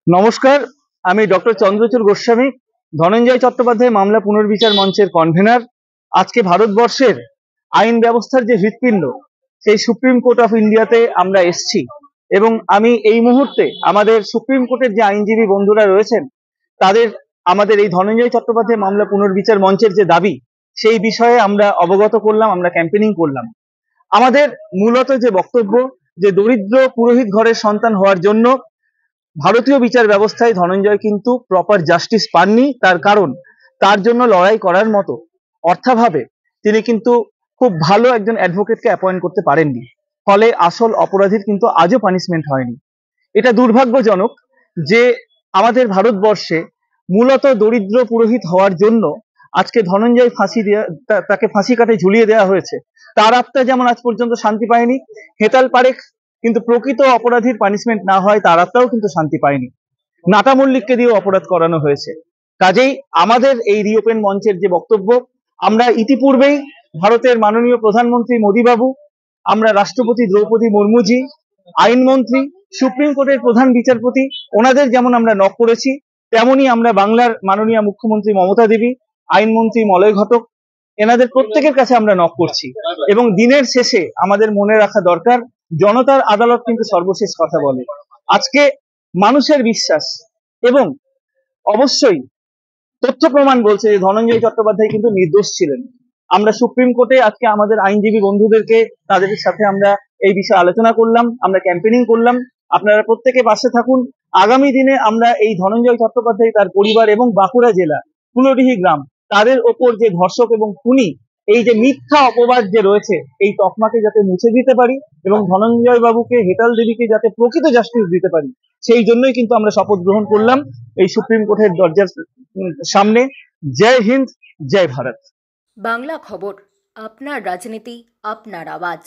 নমস্কার, আমি ডক্টর চন্দ্রচূড় গোস্বামী, ধনঞ্জয় চট্টোপাধ্যায় মামলা পুনর্বিচার মঞ্চের কনভেনার। আজকে ভারতবর্ষের আইন ব্যবস্থার যে হৃৎপিণ্ড, সেই সুপ্রিম কোর্ট অফ ইন্ডিয়াতে আমরা এসছি এবং আমি এই মুহূর্তে আমাদের সুপ্রিম কোর্টের যে আইনজীবী বন্ধুরা রয়েছেন তাদের আমাদের এই ধনঞ্জয় চট্টোপাধ্যায় মামলা পুনর্বিচার মঞ্চের যে দাবি, সেই বিষয়ে আমরা অবগত করলাম, আমরা ক্যাম্পেনিং করলাম। আমাদের মূলত যে বক্তব্য, যে দরিদ্র পুরোহিত ঘরের সন্তান হওয়ার জন্য ভারতীয় বিচার ব্যবস্থায় ধনঞ্জয় কিন্তু প্রপার জাস্টিস পাননি। তার কারণ, তার জন্য লড়াই করার মতো অর্থাভাবে তিনি কিন্তু খুব ভালো একজন অ্যাডভোকেটকে অ্যাপয়েন্ট করতে পারেননি। ফলে আসল অপরাধীর কিন্তু আজও পানিশমেন্ট হয়নি। এটা দুর্ভাগ্যজনক যে আমাদের ভারতবর্ষে মূলত দরিদ্র পুরোহিত হওয়ার জন্য আজকে ধনঞ্জয় তাকে ফাঁসি কাঠে ঝুলিয়ে দেওয়া হয়েছে। তার আত্মা যেমন আজ পর্যন্ত শান্তি পায়নি, হেতাল পারেখ কিন্তু প্রকৃত অপরাধীর পানিশমেন্ট না হয় তার আত্মাও কিন্তু শান্তি পায়নি। নাটা মল্লিককে দিয়েও অপরাধ করানো হয়েছে। কাজেই আমাদের এই রিওপেন মঞ্চের যে বক্তব্য, আমরা ইতিপূর্বেই ভারতের মাননীয় প্রধানমন্ত্রী মোদীবাবু, আমরা রাষ্ট্রপতি দ্রৌপদী মুর্মুজি, আইনমন্ত্রী, সুপ্রিম কোর্টের প্রধান বিচারপতি, ওনাদের যেমন আমরা নক করেছি, তেমনি আমরা বাংলার মাননীয় মুখ্যমন্ত্রী মমতা দেবী, আইনমন্ত্রী মলয় ঘটক, এনাদের প্রত্যেকের কাছে আমরা নক করছি। এবং দিনের শেষে আমাদের মনে রাখা দরকার, জনতার আদালত কিন্তু সর্বশেষ কথা বলে। আজকে মানুষের বিশ্বাস এবং অবশ্যই তথ্য প্রমাণ বলছে যে ধনঞ্জয় চট্টোপাধ্যায় কিন্তু নির্দোষ ছিলেন। আমরা সুপ্রিম কোর্টে আজকে আমাদের আইনজীবী বন্ধুদেরকে, তাদের সাথে আমরা এই বিষয়ে আলোচনা করলাম, আমরা ক্যাম্পেনিং করলাম। আপনারা প্রত্যেকে পাশে থাকুন। আগামী দিনে আমরা এই ধনঞ্জয় চট্টোপাধ্যায়, তার পরিবার এবং বাঁকুড়া জেলা কুলডিহি গ্রাম, তাদের ওপর যে ধর্ষক এবং খুনি, এই যে মিথ্যা অপবাদ যে রয়েছে, এই তকমাকে যাতে মুছে দিতে পারি এবং ধনঞ্জয় বাবুকে, হেতাল দেবীকে যাতে প্রকৃত জাস্টিস দিতে পারি, সেই জন্যই কিন্তু আমরা শপথ গ্রহণ করলাম এই সুপ্রিম কোর্টের দরজার সামনে। জয় হিন্দ, জয় ভারত। বাংলা খবর, আপনার রাজনীতি, আপনার আওয়াজ।